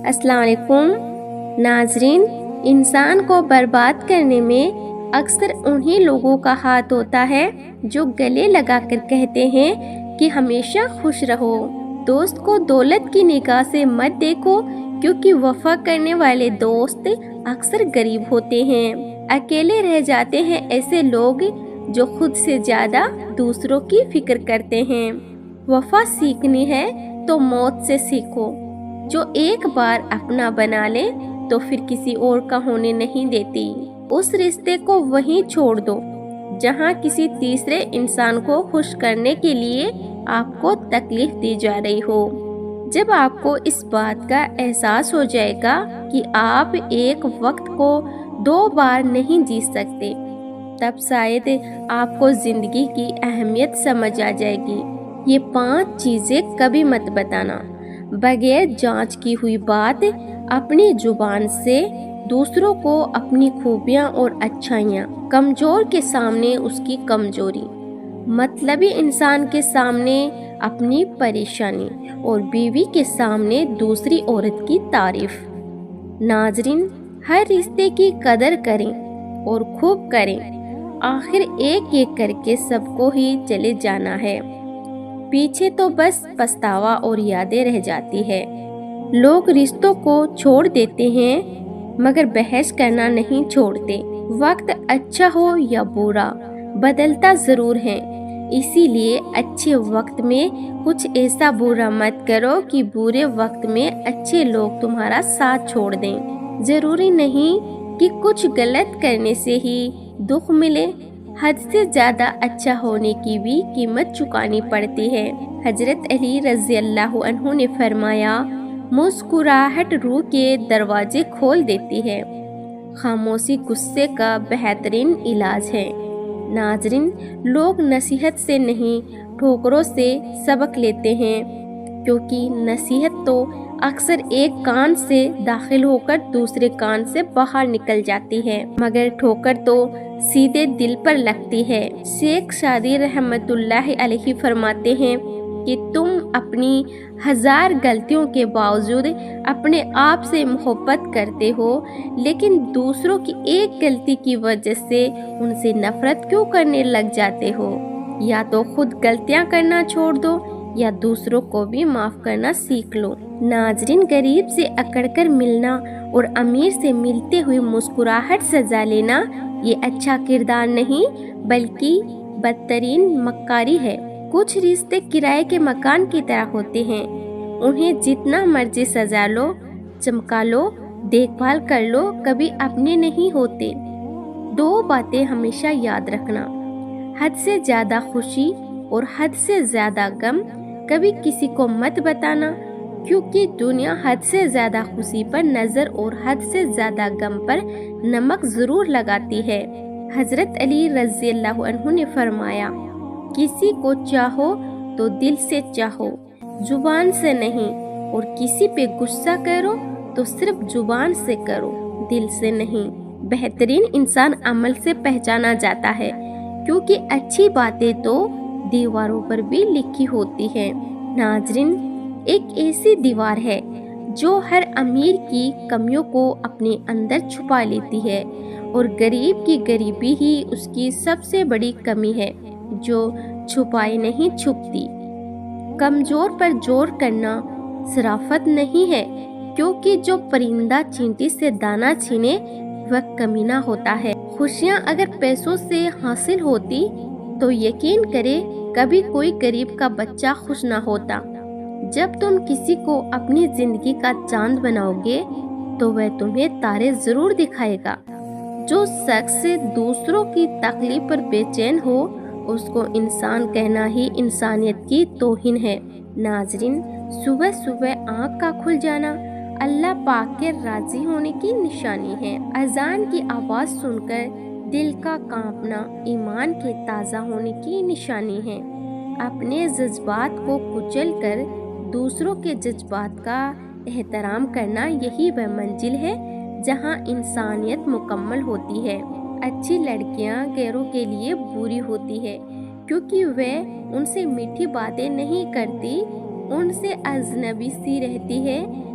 السلام علیکم ناظرین، انسان کو برباد کرنے میں اکثر انہی لوگوں کا ہاتھ ہوتا ہے جو گلے لگا کر کہتے ہیں کہ ہمیشہ خوش رہو۔ دوست کو دولت کی نگاہ سے مت دیکھو، کیونکہ وفا کرنے والے دوست اکثر غریب ہوتے ہیں۔ اکیلے رہ جاتے ہیں ایسے لوگ جو خود سے زیادہ دوسروں کی فکر کرتے ہیں۔ وفا سیکھنی ہے تو موت سے سیکھو۔ جو ایک بار اپنا بنا لے تو پھر کسی اور کا ہونے نہیں دیتی۔ اس رشتے کو وہیں چھوڑ دو جہاں کسی تیسرے انسان کو خوش کرنے کے لیے آپ کو تکلیف دی جا رہی ہو۔ جب آپ کو اس بات کا احساس ہو جائے گا کہ آپ ایک وقت کو 2 بار نہیں جی سکتے، تب شاید آپ کو زندگی کی اہمیت سمجھ آ جائے گی۔ یہ 5 چیزیں کبھی مت بتانا۔ بغیر جانچ کی ہوئی بات، اپنی زبان سے دوسروں کو اپنی خوبیاں اور اچھائیاں، کمزور کے سامنے اس کی کمزوری، مطلبی انسان کے سامنے اپنی پریشانی اور بیوی کے سامنے دوسری عورت کی تعریف۔ ناظرین، ہر رشتے کی قدر کریں اور خوب کریں، آخر ایک ایک کر کے سب کو ہی چلے جانا ہے، پیچھے تو بس پچھتاوا اور یادیں رہ جاتی ہے۔ لوگ رشتوں کو چھوڑ دیتے ہیں مگر بحث کرنا نہیں چھوڑتے۔ وقت اچھا ہو یا برا بدلتا ضرور ہے، اسی لیے اچھے وقت میں کچھ ایسا برا مت کرو کہ برے وقت میں اچھے لوگ تمہارا ساتھ چھوڑ دیں۔ ضروری نہیں کہ کچھ غلط کرنے سے ہی دکھ ملے، حد سے زیادہ اچھا ہونے کی بھی قیمت چکانی پڑتی ہے۔ حضرت علی رضی اللہ عنہ نے فرمایا، مسکراہٹ روح کے دروازے کھول دیتی ہے، خاموشی غصے کا بہترین علاج ہے۔ ناظرین، لوگ نصیحت سے نہیں ٹھوکروں سے سبق لیتے ہیں، کیونکہ نصیحت تو اکثر ایک کان سے داخل ہو کر دوسرے کان سے باہر نکل جاتی ہے، مگر ٹھوکر تو سیدھے دل پر لگتی ہے۔ شیخ سعدی رحمت اللہ علیہ فرماتے ہیں کہ تم اپنی 1000 غلطیوں کے باوجود اپنے آپ سے محبت کرتے ہو، لیکن دوسروں کی ایک غلطی کی وجہ سے ان سے نفرت کیوں کرنے لگ جاتے ہو؟ یا تو خود غلطیاں کرنا چھوڑ دو یا دوسروں کو بھی معاف کرنا سیکھ لو۔ ناظرین، غریب سے اکڑ کر ملنا اور امیر سے ملتے ہوئے مسکراہٹ سجا لینا یہ اچھا کردار نہیں بلکہ بدترین مکاری ہے۔ کچھ رشتے کرائے کے مکان کی طرح ہوتے ہیں، انہیں جتنا مرضی سجا لو، چمکا لو، دیکھ بھال کر لو، کبھی اپنے نہیں ہوتے۔ 2 باتیں ہمیشہ یاد رکھنا، حد سے زیادہ خوشی اور حد سے زیادہ غم کبھی کسی کو مت بتانا، کیونکہ دنیا حد سے زیادہ خوشی پر نظر اور حد سے زیادہ غم پر نمک ضرور لگاتی ہے۔ حضرت علی رضی اللہ عنہ نے فرمایا، کسی کو چاہو تو دل سے چاہو، زبان سے نہیں، اور کسی پہ غصہ کرو تو صرف زبان سے کرو، دل سے نہیں۔ بہترین انسان عمل سے پہچانا جاتا ہے، کیونکہ اچھی باتیں تو دیواروں پر بھی لکھی ہوتی ہیں۔ ناظرین، ایک ایسی دیوار ہے جو ہر امیر کی کمیوں کو اپنے اندر چھپا لیتی ہے، اور غریب کی غریبی ہی اس کی سب سے بڑی کمی ہے جو چھپائی نہیں چھپتی۔ کمزور پر زور کرنا شرافت نہیں ہے، کیونکہ جو پرندہ چینٹی سے دانہ چھینے وہ کمینہ ہوتا ہے۔ خوشیاں اگر پیسوں سے حاصل ہوتی تو یقین کرے کبھی کوئی غریب کا بچہ خوش نہ ہوتا۔ جب تم کسی کو اپنی زندگی کا چاند بناؤ گے تو وہ تمہیں تارے ضرور دکھائے گا۔ جو شخص دوسروں کی تکلیف پر بے چین ہو، اس کو انسان کہنا ہی انسانیت کی توہین ہے۔ ناظرین، صبح صبح آنکھ کا کھل جانا اللہ پاک کے راضی ہونے کی نشانی ہے۔ اذان کی آواز سن کر دل کا کانپنا ایمان کے تازہ ہونے کی نشانی ہے۔ اپنے جذبات کو کچل کر دوسروں کے جذبات کا احترام کرنا یہی وہ منزل ہے جہاں انسانیت مکمل ہوتی ہے۔ اچھی لڑکیاں غیروں کے لیے بری ہوتی ہے، کیونکہ وہ ان سے میٹھی باتیں نہیں کرتی، ان سے اجنبی سی رہتی ہے،